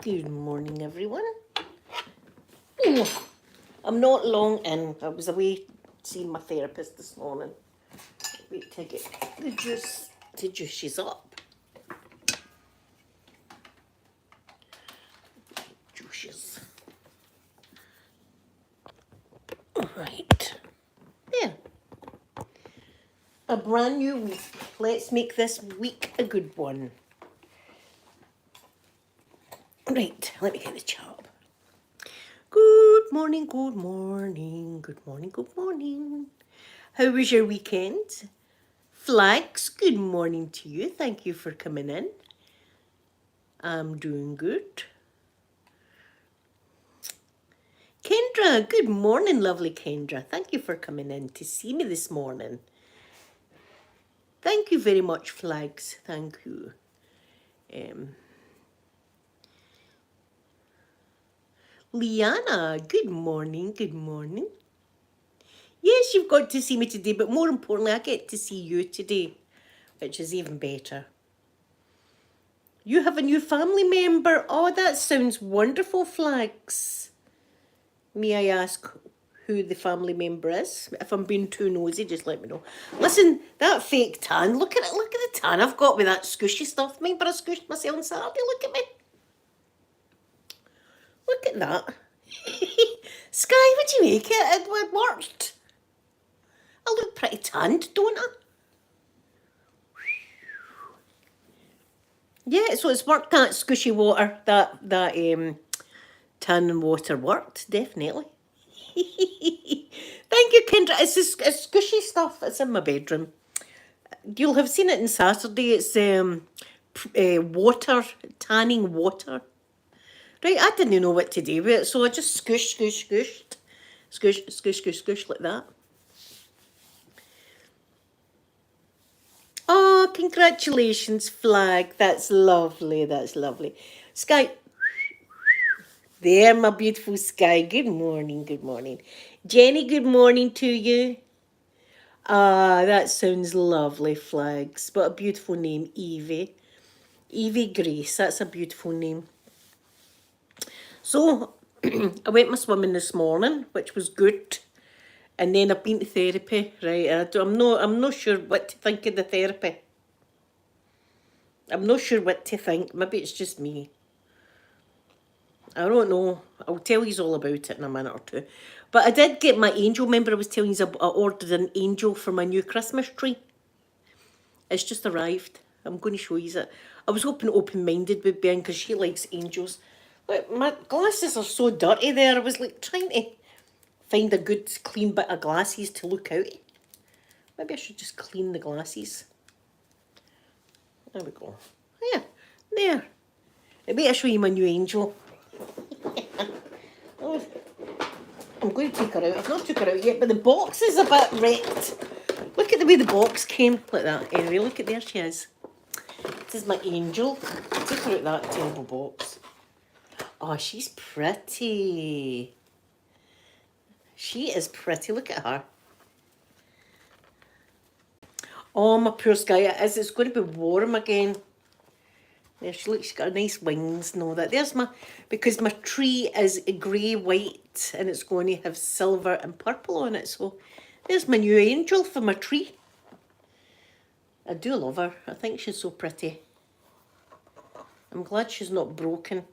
Good morning, everyone. Oh, I'm not long in. I was away seeing my therapist this morning. Wait till I get the juices up. Juices. All right. There. A brand new week. Let's make this week a good one. Right, let me get the chop. Good morning, good morning, good morning, good morning. How was your weekend? Flags, good morning to you. Thank you for coming in. I'm doing good. Kendra, good morning, lovely Kendra. Thank you for coming in to see me this morning. Thank you very much, Flags. Thank you. Liana, good morning, good morning. Yes, you've got to see me today, but more importantly, I get to see you today, which is even better. You have a new family member. Oh, that sounds wonderful, Flags. May I ask who the family member is? If I'm being too nosy, just let me know. Listen, that fake tan, look at it, look at the tan I've got with that squishy stuff. Remember I squished myself on Saturday? Look at me. Look at that. Sky, what do you make it? It worked. I look pretty tanned, don't I? Yeah, so it's worked, that squishy water, that tan and water worked, definitely. Thank you, Kendra. It's squishy stuff. It's in my bedroom. You'll have seen it on Saturday. It's water, tanning water. Right, I didn't know what to do with it, so I just squish, squish, squished. Squish, squish, squish, squish like that. Oh, congratulations, Flag. That's lovely. That's lovely. Sky. There, my beautiful Sky. Good morning. Good morning. Jenny, good morning to you. Ah, that sounds lovely, Flags. What a beautiful name, Evie. Evie Grace. That's a beautiful name. So, I went my swimming this morning, which was good. And then I've been to therapy, right? I'm not sure what to think of the therapy. I'm not sure what to think. Maybe it's just me. I don't know. I'll tell you all about it in a minute or two. But I did get my angel. Remember I was telling you I ordered an angel for my new Christmas tree? It's just arrived. I'm going to show you it. I was hoping open-minded would be in because she likes angels. But my glasses are so dirty there. I was like trying to find a good clean bit of glasses to look out. Maybe I should just clean the glasses. There we go. Yeah, there. Wait, I'll show you my new angel. Oh, I'm going to take her out. I've not took her out yet, but the box is a bit wrecked. Look at the way the box came, like that. Anyway, look at there she is. This is my angel. Take her out that terrible box. Oh, she's pretty. She is pretty. Look at her. Oh, my poor Sky, it is. It's going to be warm again. There she looks, she's got nice wings and all that. There's because my tree is grey, white, and it's going to have silver and purple on it. So there's my new angel for my tree. I do love her. I think she's so pretty. I'm glad she's not broken.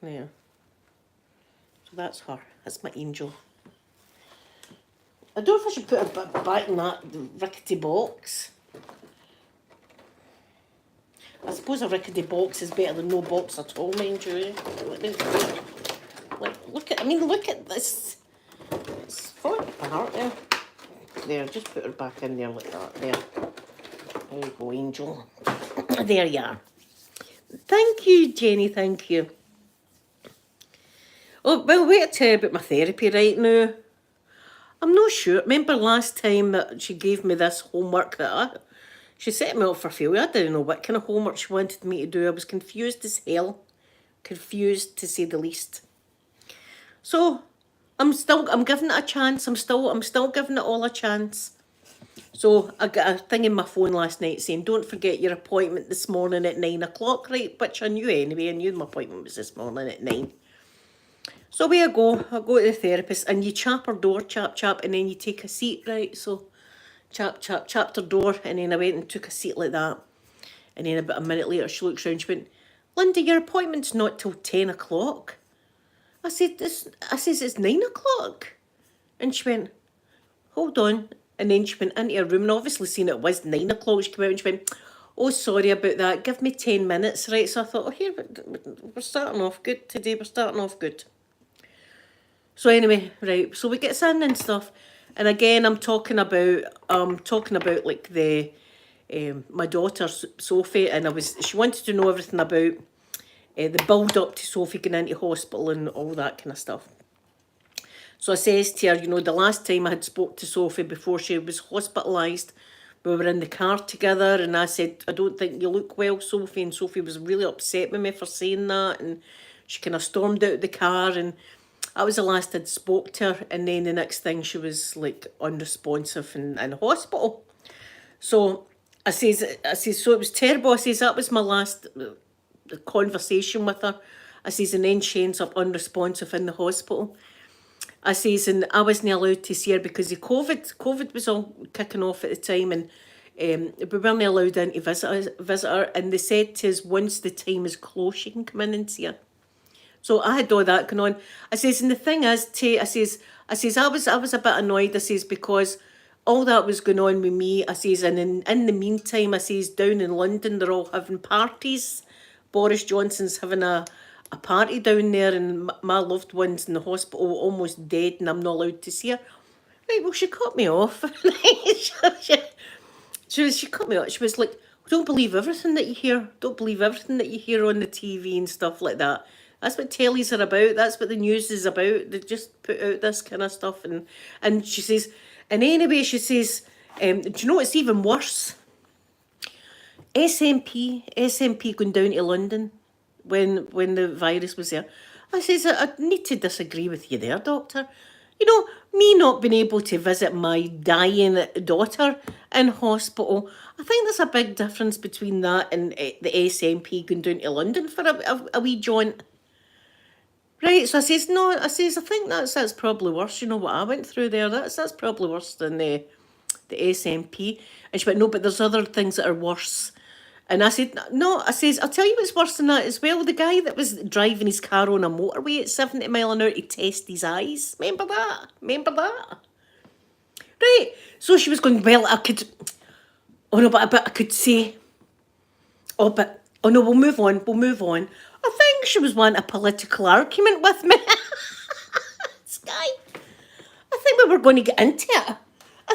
There. So that's her. That's my angel. I don't know if I should put her back in that rickety box. I suppose a rickety box is better than no box at all, mind you. Like, look at this. It's falling apart there. There, just put her back in there like that. There. There you go, angel. There you are. Thank you, Jenny, thank you. Oh, well, wait to tell you about my therapy right now. I'm not sure. Remember last time that she gave me this homework she set me up for failure. I didn't know what kind of homework she wanted me to do. I was confused as hell. Confused to say the least. So I'm giving it a chance. I'm still giving it all a chance. So I got a thing in my phone last night saying, don't forget your appointment this morning at 9 o'clock, right? Which I knew anyway. I knew my appointment was this morning at 9. So away I go to the therapist, and you chap her door, chap, chap, and then you take a seat, right? So chap, chap, chapped her door, and then I went and took a seat like that. And then about a minute later, she looks round, she went, Linda, your appointment's not till 10 o'clock. I says, it's 9 o'clock. And she went, hold on. And then she went into her room and obviously seen it was 9 o'clock. She came out and she went, oh, sorry about that. Give me 10 minutes, right? So I thought, oh, here, we're starting off good today. We're starting off good. So anyway, right. So we get in and stuff. And again, I'm talking about like the my daughter's Sophie, and she wanted to know everything about the build up to Sophie going into hospital and all that kind of stuff. So I says to her, the last time I had spoke to Sophie before she was hospitalised, we were in the car together, and I said, I don't think you look well, Sophie. And Sophie was really upset with me for saying that, and she kind of stormed out of the car, and that was the last I'd spoke to her. And then the next thing, she was like unresponsive and in hospital. So I says, so it was terrible. I says, that was my last conversation with her. I says, and then she ends up unresponsive in the hospital. I says, and I wasn't allowed to see her because of COVID. COVID was all kicking off at the time, and we weren't allowed in to visit her. And they said to us, once the time is closed, she can come in and see her. So I had all that going on. I says, and the thing is, I says, I was a bit annoyed. I says, because all that was going on with me. I says, and in the meantime, I says, down in London, they're all having parties. Boris Johnson's having a party down there, and my loved one's in the hospital, almost dead, and I'm not allowed to see her. Right, well, she cut me off. she cut me off. She was like, don't believe everything that you hear. Don't believe everything that you hear on the TV and stuff like that. That's what tellies are about. That's what the news is about. They just put out this kind of stuff. And she says, and anyway, she says, do you know what's even worse? SNP going down to London when the virus was there. I says, I need to disagree with you there, doctor. Me not being able to visit my dying daughter in hospital, I think there's a big difference between that and the SNP going down to London for a wee jaunt. Right, so I says, no, I think that's probably worse. What I went through there, that's probably worse than the SNP. And she went, no, but there's other things that are worse. And I said, no, I says, I'll tell you what's worse than that as well. The guy that was driving his car on a motorway at 70 mile an hour to test his eyes. Remember that? Right. So she was going, well, I could, oh no, but I could say, oh no, we'll move on. I think she was wanting a political argument with me. Sky. I think we were going to get into it. I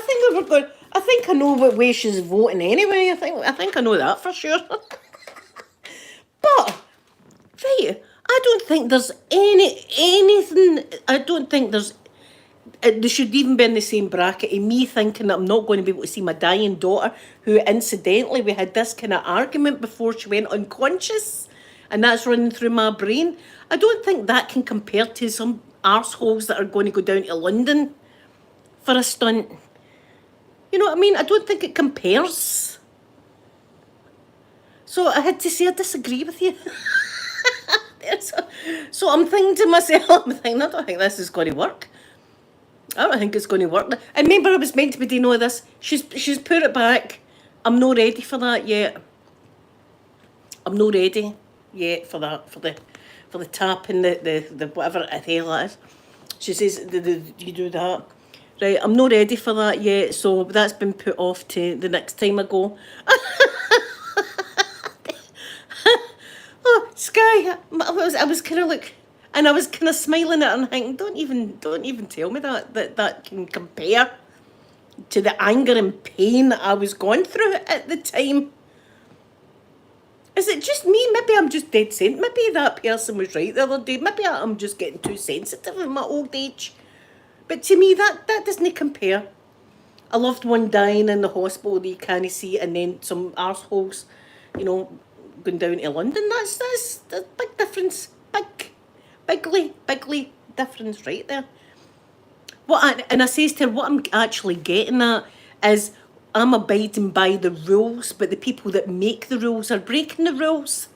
think I know what way she's voting anyway. I think I know that for sure. But, right, I don't think there's anything. I don't think there's. They should even be in the same bracket of me thinking that I'm not going to be able to see my dying daughter, who incidentally we had this kind of argument before she went unconscious, and that's running through my brain. I don't think that can compare to some arseholes that are going to go down to London for a stunt. You know what I mean? I don't think it compares. So I had to say I disagree with you. So I'm thinking to myself, I don't think this is going to work. I don't think it's going to work. And remember, I was meant to be doing all this. She's put it back. I'm not ready for that yet. I'm not ready yet for that, for the tap and the whatever the hell that is. She says, you do that? Right, I'm not ready for that yet, so that's been put off to the next time I go. Oh, Sky, I was kind of like, and I was kind of smiling at her and thinking, don't even tell me that can compare to the anger and pain that I was going through at the time. Is it just me? Maybe I'm just dead sent. Maybe that person was right the other day. Maybe I'm just getting too sensitive in my old age. But to me, that doesn't compare. A loved one dying in the hospital that you can't see, and then some arseholes, going down to London. That's a big difference. Bigly difference right there. And I says to her, what I'm actually getting at is, I'm abiding by the rules, but the people that make the rules are breaking the rules.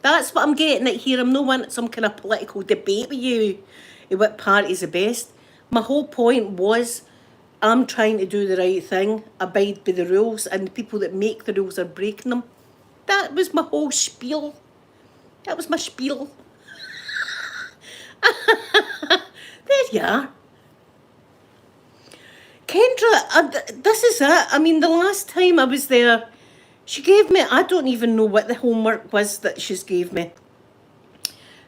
That's what I'm getting at here. I'm not wanting some kind of political debate with you, what party's the best. My whole point was, I'm trying to do the right thing, abide by the rules, and the people that make the rules are breaking them. That was my whole spiel. That was my spiel. There you are. Kendra, this is it. I mean, the last time I was there, she gave me, I don't even know what the homework was that she's gave me.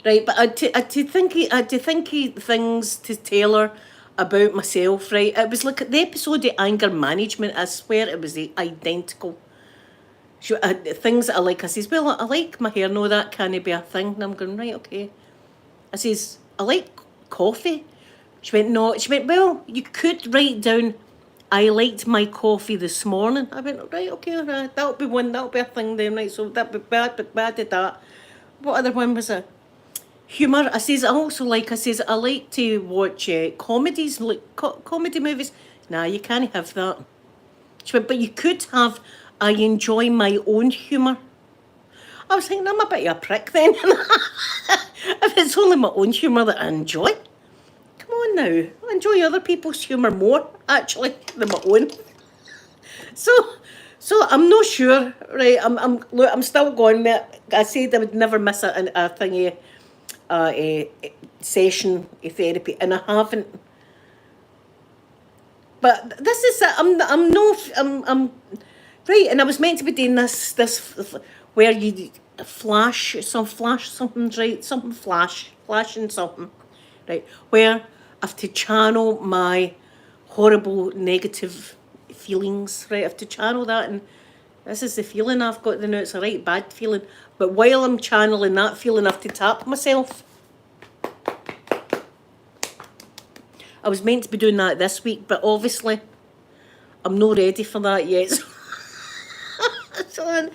Right, but I had think things to tell her about myself, right? It was like the episode of anger management, I swear it was identical. Things that I like, I says, well, I like my hair, no, that can't be a thing. And I'm going, right, okay. I says, I like coffee. She went, no. She went, well, you could write down, I liked my coffee this morning. I went, right, okay, right, that'll be one, that'll be a thing then, right? So that'll be bad, but bad at that. What other one was it? Humour. I says, I like to watch comedies, like comedy movies. Nah, you can't have that. She went, but you could have, I enjoy my own humour. I was thinking, I'm a bit of a prick then. If it's only my own humour that I enjoy. Come on now. I enjoy other people's humour more, actually, than my own. So I'm not sure, right? I'm still going with it. I said I would never miss a thingy, a session of therapy, and I haven't. But this is it. I'm right, and I was meant to be doing this where you flashing something, right? Where I have to channel my horrible negative feelings, right? I have to channel that, and this is the feeling I've got now. It's a right bad feeling, but while I'm channeling that feeling, I have to tap myself. I was meant to be doing that this week, but obviously I'm not ready for that yet. So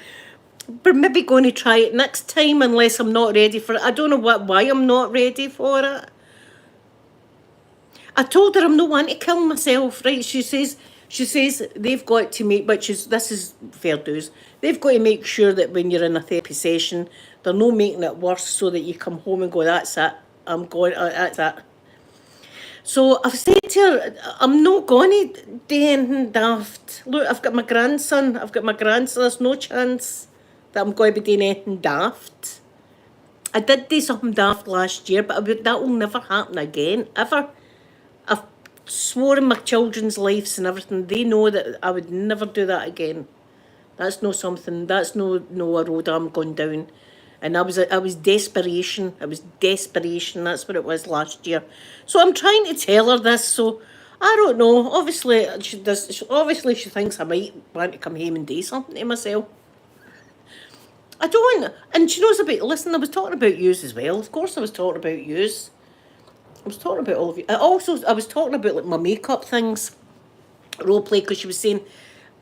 we're maybe going to try it next time unless I'm not ready for it. I don't know why I'm not ready for it. I told her I'm not wanting to kill myself, right? She says they've got to make, this is fair dues, they've got to make sure that when you're in a therapy session, they're not making it worse so that you come home and go, that's it, I'm going, that's it. So I've said to her, I'm not going to do anything daft. Look, I've got my grandson, there's no chance that I'm going to be doing anything daft. I did do something daft last year, but that will never happen again, ever. I've sworn my children's lives and everything, they know that I would never do that again. That's no a road I'm going down. And I was desperation. That's what it was last year. So I'm trying to tell her this. So I don't know. Obviously, she thinks I might want to come home and do something to myself. I don't. And she knows about. Listen, I was talking about yous as well. Of course, I was talking about yous. I was talking about all of you. I was talking about like my makeup things, role play, because she was saying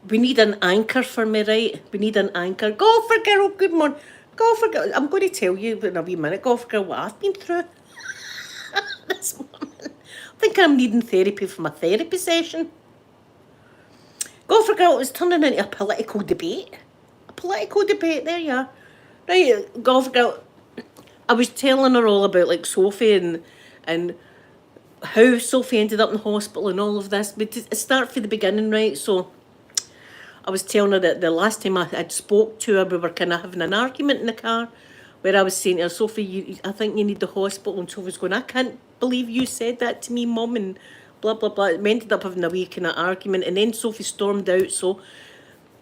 we need an anchor for me, right? We need an anchor. Golfer girl, good morning. Golfer girl, I'm going to tell you in a wee minute, golfer girl, what I've been through this morning. I think I'm needing therapy for my therapy session. Golfer girl, it was turning into a political debate. There you are. Right, golfer girl, I was telling her all about like Sophie and how Sophie ended up in hospital and all of this. But to start from the beginning, right? So I was telling her that the last time I'd spoke to her, we were kind of having an argument in the car where I was saying to her, Sophie, I think you need the hospital. And Sophie's going, I can't believe you said that to me, Mum, and blah, blah, blah. We ended up having a wee kind of argument. And then Sophie stormed out.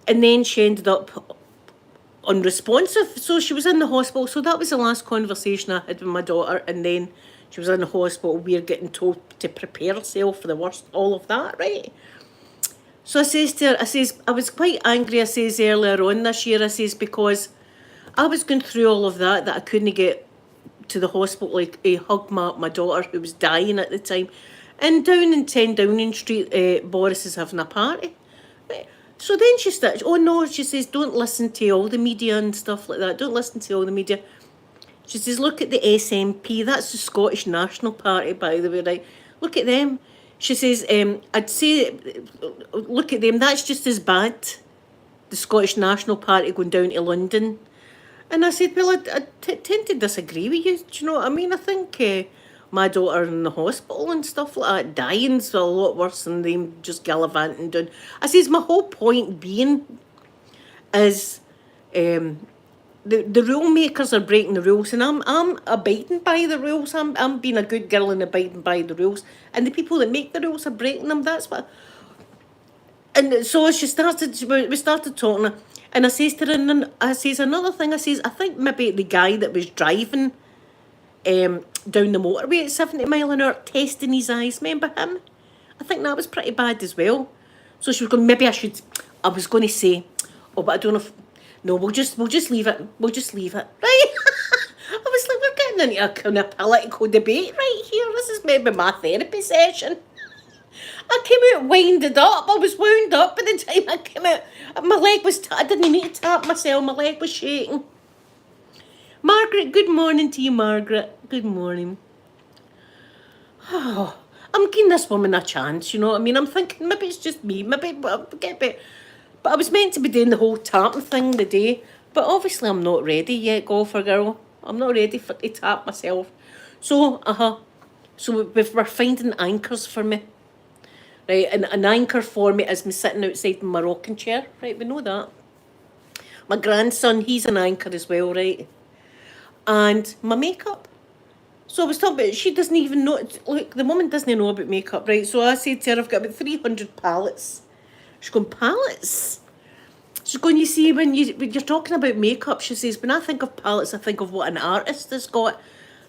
And then she ended up unresponsive. So she was in the hospital. So that was the last conversation I had with my daughter. And then she was in the hospital. We're getting told to prepare herself for the worst, all of that, right? So I says to her, I was quite angry, earlier on this year, because I was going through all of that I couldn't get to the hospital, like, hug my daughter who was dying at the time. And down in 10 Downing Street, Boris is having a party. Right. So then she starts, oh no, she says, don't listen to all the media and stuff like that. Don't listen to all the media. She says, look at the SNP, that's the Scottish National Party, by the way, right? Look at them. She says, I'd say, look at them, that's just as bad, the Scottish National Party going down to London. And I said, well, I tend to disagree with you. Do you know what I mean? I think my daughter in the hospital and stuff like that, dying's a lot worse than them just gallivanting down. I says, my whole point being is the rule makers are breaking the rules, and I'm abiding by the rules. I'm being a good girl and abiding by the rules. And the people that make the rules are breaking them. That's what. And so we started talking, and I says to her, and I says another thing. I says, I think maybe the guy that was driving down the motorway at 70 mile an hour, testing his eyes. Remember him? I think that was pretty bad as well. So she was going, maybe I should. I was going to say, oh, but I don't know if. No, we'll just leave it. We'll just leave it, right? I was like, we're getting into a kind of political debate right here. This is maybe my therapy session. I came out winded up. I was wound up by the time I came out. My leg was, I didn't need to tap myself. My leg was shaking. Margaret, good morning to you, Margaret. Good morning. Oh, I'm giving this woman a chance, you know what I mean? I'm thinking maybe it's just me. Maybe, but I was meant to be doing the whole tapping thing today. But obviously I'm not ready yet, golfer girl. I'm not ready to tap myself. So, So we're finding anchors for me. Right, and an anchor for me is me sitting outside in my rocking chair. Right, we know that. My grandson, he's an anchor as well, right? And my makeup. So I was talking about, she doesn't even know, look, the woman doesn't know about makeup, right? So I said to her, I've got about 300 palettes. She's going, palettes? She's going, you see, when you're talking about makeup, she says, when I think of palettes, I think of what an artist has got.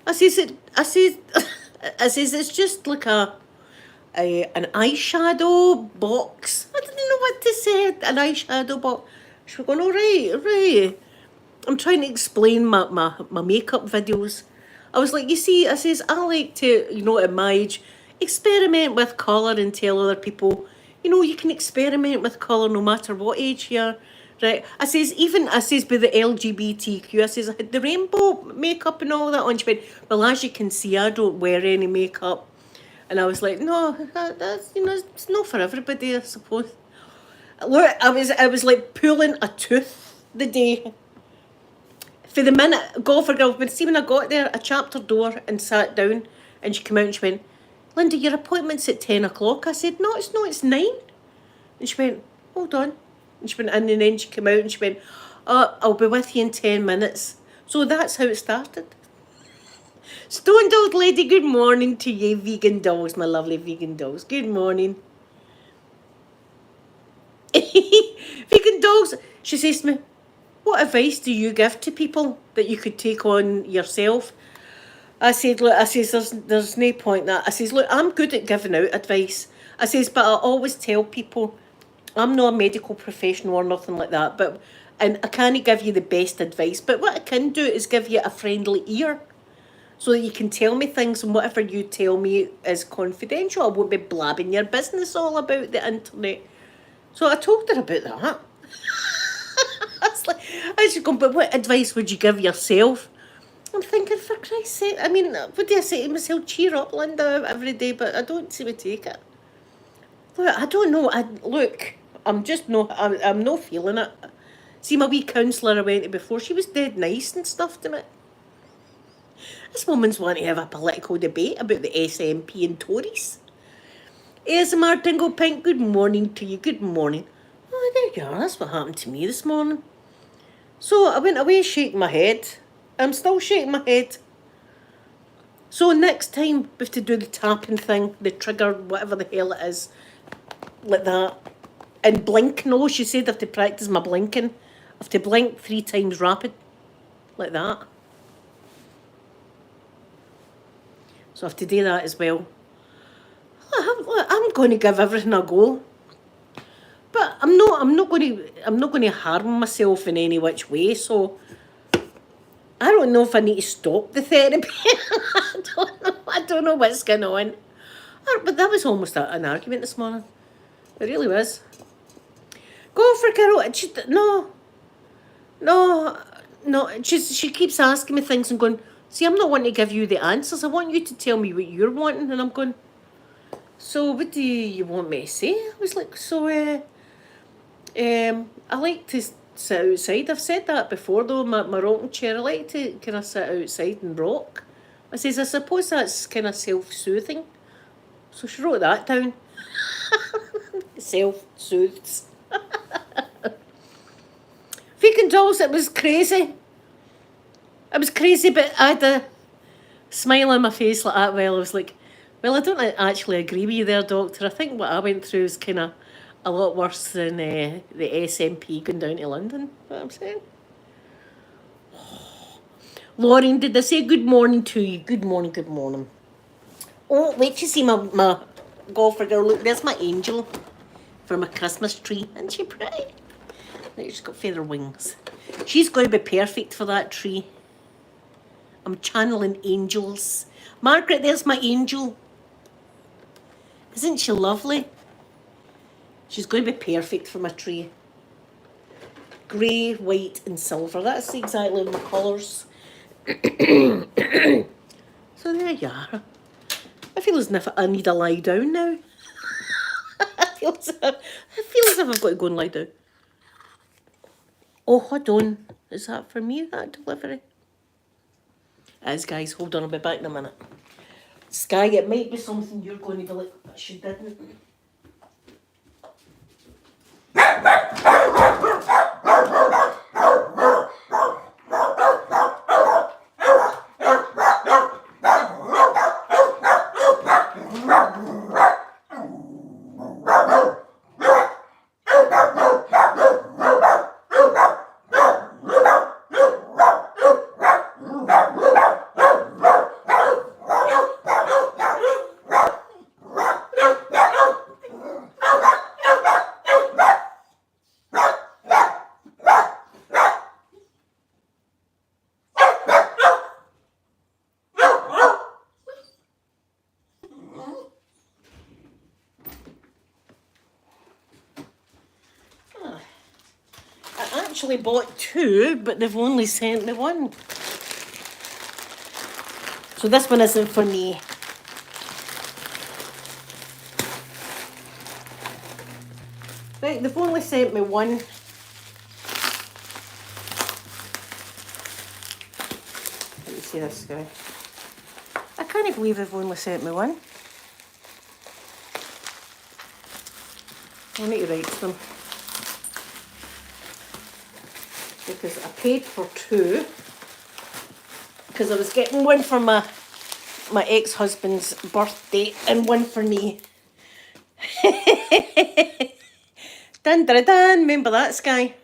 I says, it's just like an eyeshadow box. I didn't know what to say, an eyeshadow box. She was going, oh, right. I'm trying to explain my makeup videos. I was like, you see, I says, I like to, you know, at my age, experiment with colour and tell other people, you know, you can experiment with colour no matter what age you are. Right. I says, with the LGBTQ, I says, I had the rainbow makeup and all that on. She went, well, as you can see, I don't wear any makeup. And I was like, no, that's, you know, it's not for everybody, I suppose. Look, I was like pulling a tooth the day. For the minute, golfer girl, but see when I got there, I chapped her door and sat down, and she came out and she went, Linda, your appointment's at 10 o'clock. I said, no, it's not, it's 9. And she went, hold on. And she went in, and then she came out and she went, oh, I'll be with you in 10 minutes. So that's how it started. Stone Old Lady, good morning to you, vegan dolls, my lovely vegan dolls. Good morning. Vegan dolls, she says to me, what advice do you give to people that you could take on yourself? I said, look, there's no point in that. I says, look, I'm good at giving out advice. I says, but I always tell people, I'm not a medical professional or nothing like that, and I can't give you the best advice, but what I can do is give you a friendly ear so that you can tell me things, and whatever you tell me is confidential. I won't be blabbing your business all about the internet. So I told her about that. I was going, but what advice would you give yourself? I'm thinking, for Christ's sake, I mean, what do I say to myself? Cheer up, Linda, every day, but I don't seem to take it. Look, I don't know. I'm not feeling it. See, my wee counsellor I went to before, she was dead nice and stuff to me. This woman's wanting to have a political debate about the SNP and Tories. ASMR Dingle Pink, good morning to you, good morning. Oh, there you are, that's what happened to me this morning. So I went away shaking my head. I'm still shaking my head. So next time we have to do the tapping thing, the trigger, whatever the hell it is, like that. And blink, no, she said I have to practice my blinking. I have to blink 3 times rapid, like that. So I have to do that as well. I'm going to give everything a go. But I'm not going to harm myself in any which way, so I don't know if I need to stop the therapy. I don't know what's going on. But that was almost an argument this morning. It really was. Go for Carol. No. She keeps asking me things and going, see, I'm not wanting to give you the answers. I want you to tell me what you're wanting. And I'm going, So what do you want me to say? I was like, so I like to sit outside. I've said that before though, my rocking chair, I like to kind of sit outside and rock. I says, I suppose that's kind of self-soothing. So she wrote that down. Self-soothes. Vegan dolls, it was crazy. It was crazy, but I had a smile on my face like that. Well, I was like, well, I don't actually agree with you there, doctor. I think what I went through is kind of a lot worse than the SNP going down to London. You know what I'm saying? Lauren, did I say good morning to you? Good morning, good morning. Oh, wait till you see my golfer girl. Look, there's my angel for my Christmas tree. Isn't she pretty? Look, she's got feather wings. She's going to be perfect for that tree. I'm channeling angels. Margaret, there's my angel. Isn't she lovely? She's going to be perfect for my tree. Grey, white and silver. That's exactly my colours. So there you are. I feel as if I need to lie down now. I feel as if I've got to go and lie down. Oh, hold on. Is that for me, that delivery? It is, guys. Hold on, I'll be back in a minute. Sky, it might be something you're going to be like, but she didn't. I actually bought two, but they've only sent me one. So this one isn't for me. Right, they've only sent me one. Let me see this guy. I can't believe they've only sent me one. I need to write to them. Because I paid for two. Because I was getting one for my ex-husband's birthday and one for me. Dun dun dun, remember that, Sky?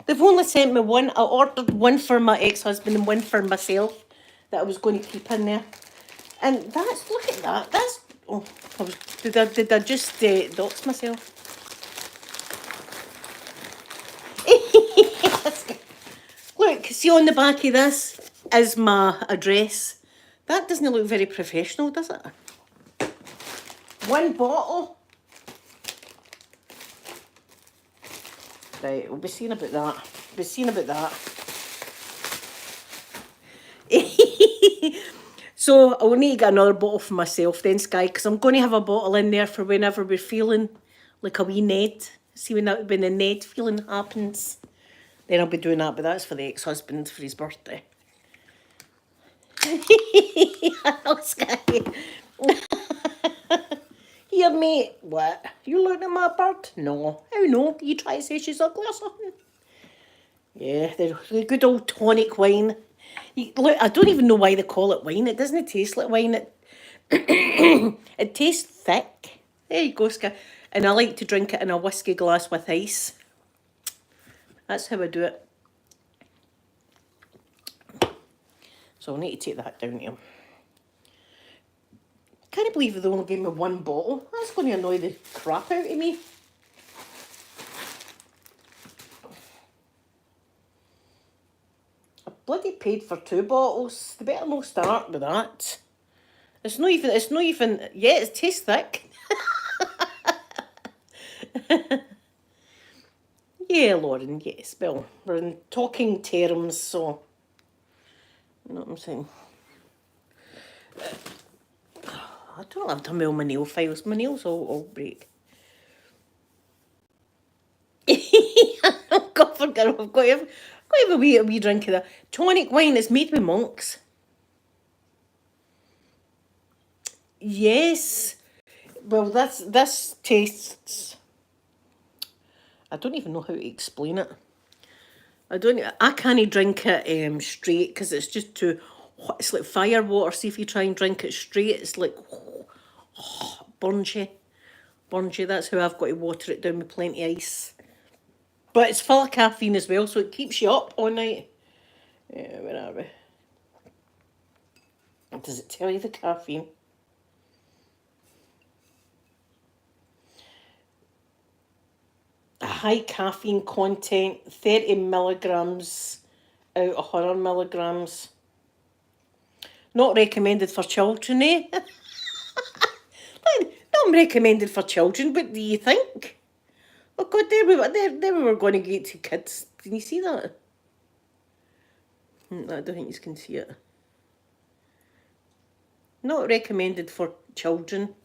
They've only sent me one. I ordered one for my ex-husband and one for myself that I was going to keep in there. And that's, look at that. That's, oh, did I just dox myself? Look, see on the back of this is my address. That doesn't look very professional, does it? One bottle. Right, we'll be seeing about that. We'll be seeing about that. So I'll need to get another bottle for myself then, Sky, because I'm going to have a bottle in there for whenever we're feeling like a wee Ned. See when the Ned feeling happens. Then I'll be doing that, but that's for the ex-husband for his birthday. Hello, Sky. Here, mate. What? You looking at my bird? No. How no? You try to say she's ugly or something? Yeah, the good old tonic wine. Look, I don't even know why they call it wine. It doesn't taste like wine. It tastes thick. There you go, Sky. And I like to drink it in a whiskey glass with ice. That's how I do it. So I'll need to take that down here. Can't believe they only gave me one bottle. That's going to annoy the crap out of me. I bloody paid for two bottles. They better not start with that. It's not even, yeah, it tastes thick. Yeah, Lauren, yes. Well, we're in talking terms, so, you know what I'm saying. I don't know, I've done well my nail files. My nails all break. God forget, I've got to have a wee drink of that. Tonic wine is made with monks. Yes. Well, this tastes. I don't even know how to explain it. I can't drink it straight because it's just too hot. It's like fire water. See if you try and drink it straight, it's like burns you. That's how I've got to water it down with plenty of ice. But it's full of caffeine as well, so it keeps you up all night. Where are we? Does it tell you the caffeine? A high caffeine content, 30 milligrams out of 100 milligrams. Not recommended for children, eh? Not recommended for children, what do you think? Oh God, there we were going to get to kids. Can you see that? I don't think you can see it. Not recommended for children.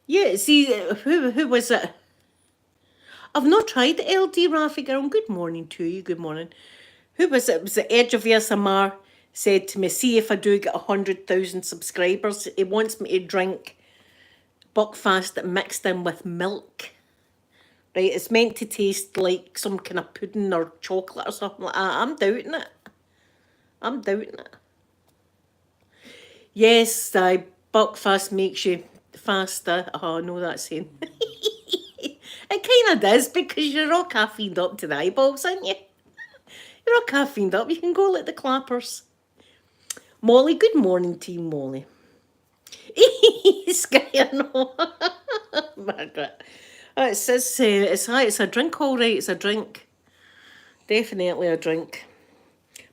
Yeah, see, who was it? I've not tried the LD Rafi girl. Good morning to you. Good morning. Who was it? It was the Edge of ASMR said to me, see if I do get 100,000 subscribers. He wants me to drink Buckfast mixed in with milk. Right, it's meant to taste like some kind of pudding or chocolate or something like that. I'm doubting it. I'm doubting it. Yes, Buckfast makes you faster. Oh, I know that saying. It kind of does because you're all caffeined up to the eyeballs, aren't you? You're all caffeined up. You can go like the clappers. Molly, good morning to you, Molly. Sky, I know. Margaret. It's a drink, all right. It's a drink. Definitely a drink.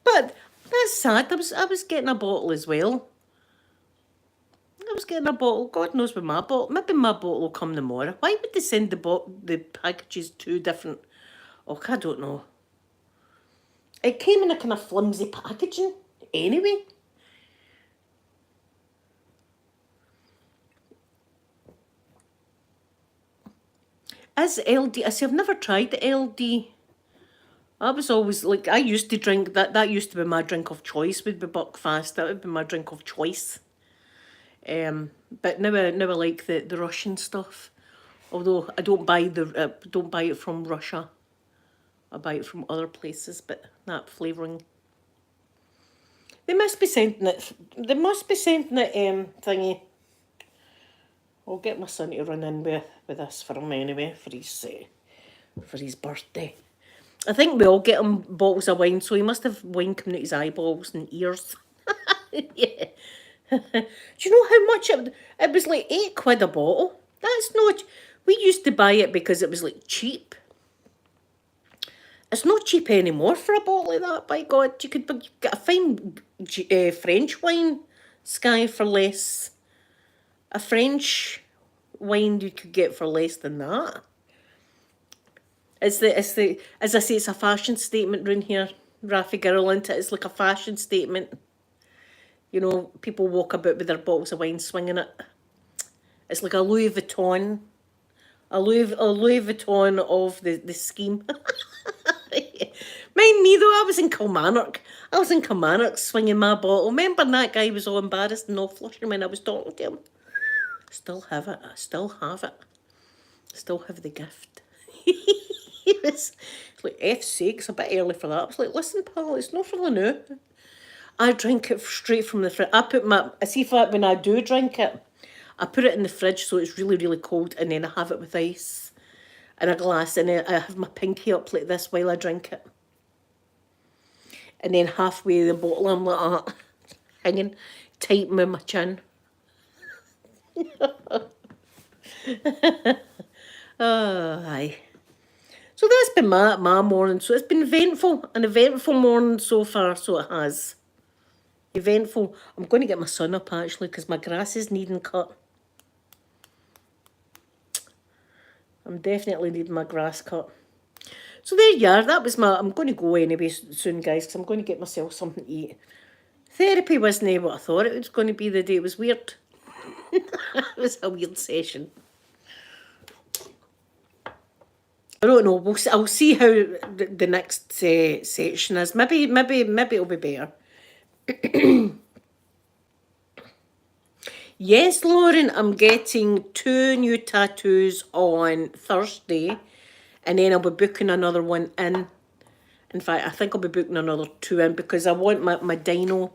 But that's sad. I was getting a bottle as well. I was getting a bottle. God knows where my bottle. Maybe my bottle will come tomorrow. Why would they send the packages two different? Oh, I don't know. It came in a kind of flimsy packaging. Anyway. As LD, I see. I've never tried the LD. I was always like, I used to drink that. That used to be my drink of choice. Would be Buckfast. That would be my drink of choice. But now I like the Russian stuff. Although I don't buy it from Russia. I buy it from other places. But that flavouring. They must be sending it. They must be sending it. Thingy. I'll get my son to run in with this for him anyway for his birthday. I think we all get him bottles of wine, so he must have wine coming out his eyeballs and ears. Yeah. Do you know how much it was? Like £8 a bottle. That's not. We used to buy it because it was like cheap. It's not cheap anymore for a bottle like that. By God, you could get a fine French wine, Sky, for less. A French wine you could get for less than that. It's the as I say, it's a fashion statement round here, Rafi girl, isn't it? It's like a fashion statement. You know, people walk about with their bottles of wine swinging it. It's like a Louis Vuitton. A Louis Vuitton of the scheme. Mind me though, I was in Kilmarnock swinging my bottle. Remember that guy was all embarrassed and all flushing when I was talking to him? Still have it. I still have it. Still have the gift. It's like, F's sake, it's a bit early for that. I was like, listen, pal, it's not for the new. I drink it straight from the fridge. When I do drink it, I put it in the fridge so it's really, really cold, and then I have it with ice in a glass, and then I have my pinky up like this while I drink it. And then halfway the bottle, I'm like that, hanging tight with my chin. Oh, aye. So that's been my morning. So it's been an eventful morning so far, so it has. Eventful. I'm going to get my son up actually because my grass is needing cut. I'm definitely needing my grass cut. So there you are. That was my. I'm going to go anyway soon, guys, because I'm going to get myself something to eat. Therapy wasn't what I thought it was going to be the day. It was weird. It was a weird session. I don't know. I'll see how the next section is. Maybe it'll be better. Yes, Lauren, I'm getting 2 new tattoos on Thursday, and then I'll be booking another one in. In fact, I think I'll be booking another 2 in because I want my dino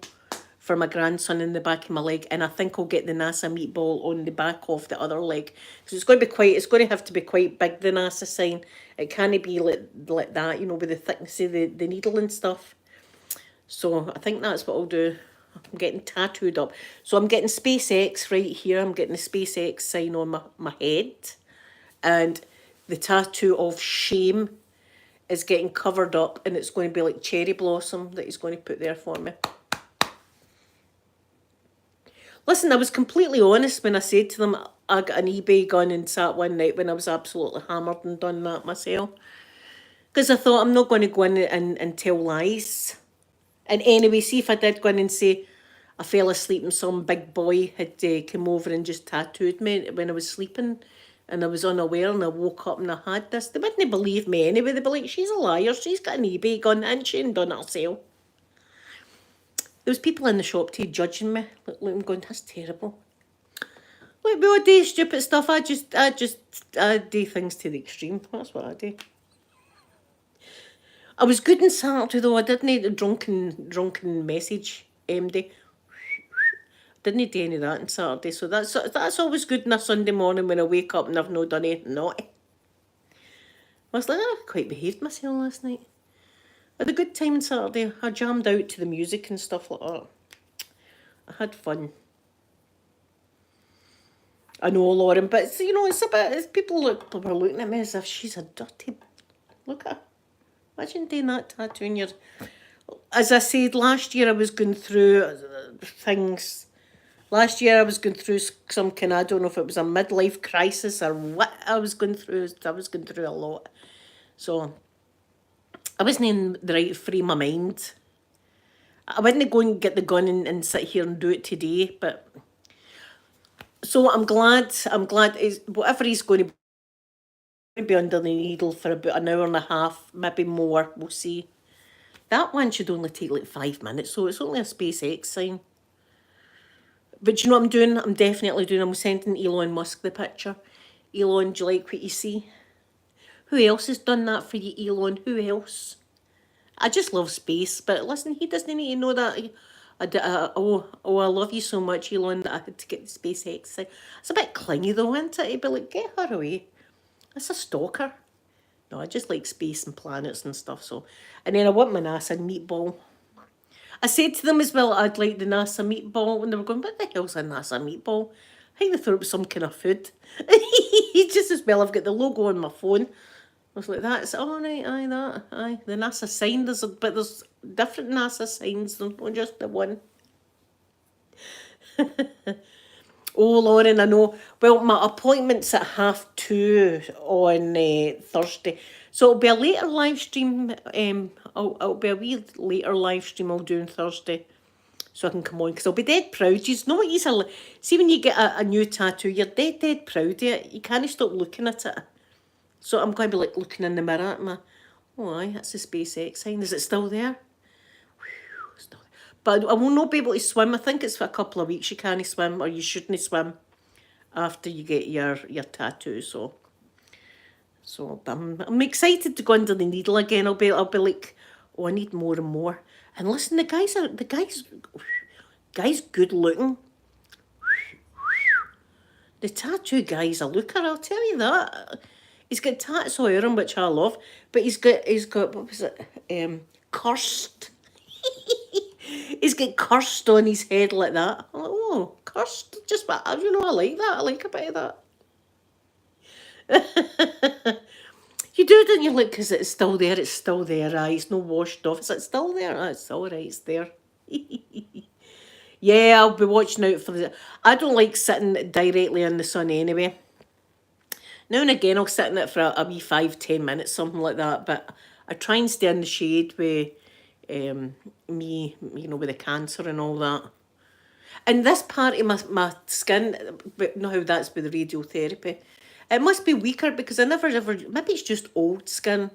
for my grandson in the back of my leg, and I think I'll get the NASA meatball on the back of the other leg. So it's going to be it's going to have to be quite big, the NASA sign. It can't be like that, you know, with the thickness of the needle and stuff. So I think that's what I'll do. I'm getting tattooed up. So I'm getting SpaceX right here. I'm getting the SpaceX sign on my head. And the tattoo of shame is getting covered up, and it's going to be like cherry blossom that he's going to put there for me. Listen, I was completely honest when I said to them I got an eBay gun and sat one night when I was absolutely hammered and done that myself. Because I thought I'm not going to go in and tell lies. And anyway, see if I did go in and say I fell asleep and some big boy had come over and just tattooed me when I was sleeping and I was unaware and I woke up and I had this. They wouldn't believe me anyway. They'd be like, she's a liar. She's got an eBay gun and she ain't done it herself. There was people in the shop too judging me. Like, I'm going, that's terrible. Like, we all do stupid stuff. I do things to the extreme. That's what I do. I was good on Saturday though. I didn't need a drunken message MD. Didn't do any of that on Saturday. So that's always good on a Sunday morning when I wake up and I've not done anything naughty. I was like, I quite behaved myself last night. I had a good time on Saturday. I jammed out to the music and stuff like that. I had fun. I know, Lauren, but it's, you know, it's people were looking at me as if she's a dirty. Look at her. Imagine doing that tattoo in your. As I said, last year I was going through things. Last year I was going through some kind of, I don't know if it was a midlife crisis or what I was going through. I was going through a lot. So I wasn't in the right frame of mind. I wouldn't go and get the gun and sit here and do it today, but so I'm glad whatever he's going to be under the needle for about an hour and a half, maybe more, we'll see. That one should only take like 5 minutes, so it's only a SpaceX sign. But you know what I'm doing? I'm definitely doing, I'm sending Elon Musk the picture. Elon, do you like what you see? Who else has done that for you, Elon? Who else? I just love space, but listen, he doesn't need to know that. I love you so much, Elon, that I had to get the SpaceX thing. It's a bit clingy though, isn't it? He'd be like, get her away. That's a stalker. No, I just like space and planets and stuff, so. And then I want my NASA meatball. I said to them as well, I'd like the NASA meatball, and they were going, what the hell's a NASA meatball? I think they thought it was some kind of food. Just as well, I've got the logo on my phone. I was like, that's, oh, right, the NASA sign, but there's different NASA signs, there's not just the one. Oh, Lauren, I know. Well, my appointment's at 2:30 on Thursday. So it'll be a later live stream. It'll be a wee later live stream I'll do on Thursday. So I can come on, because I'll be dead proud. You know what you see when you get a new tattoo, you're dead proud of it. You can't stop looking at it. So I'm going to be like looking in the mirror at my, oh aye, that's the SpaceX sign. Is it still there? Whew, still there. But I will not be able to swim. I think it's for a couple of weeks you can't swim, or you shouldn't swim after you get your tattoo. So I'm excited to go under the needle again. I'll be like, oh, I need more and more. And listen, the guy's good looking. The tattoo guy's a looker, I'll tell you that. He's got tats all over him, which I love, but he's got what was it? Cursed. He's got cursed on his head like that. I'm like, oh, cursed. Just what, you know, I like that. I like a bit of that. You do, don't you? Like, because it's still there. It's still there. It's not washed off. Is it still there? It's all right. It's there. Yeah, I'll be watching out for the. I don't like sitting directly in the sun anyway. Now and again, I'll sit in it for a wee 5-10 minutes, something like that. But I try and stay in the shade with me, you know, with the cancer and all that. And this part of my skin, but know how that's with the radiotherapy. It must be weaker because I never ever, maybe it's just old skin.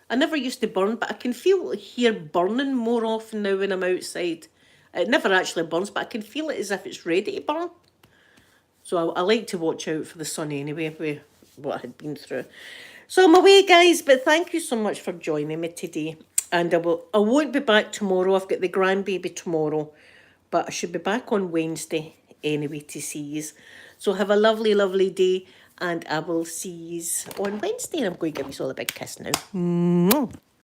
I never used to burn, but I can feel here burning more often now when I'm outside. It never actually burns, but I can feel it as if it's ready to burn. So I like to watch out for the sun anyway, with what I had been through. So I'm away, guys, but thank you so much for joining me today. And I won't be back tomorrow. I've got the grandbaby tomorrow, but I should be back on Wednesday anyway to see you. So have a lovely, lovely day, and I will see you on Wednesday. And I'm going to give you all a big kiss now.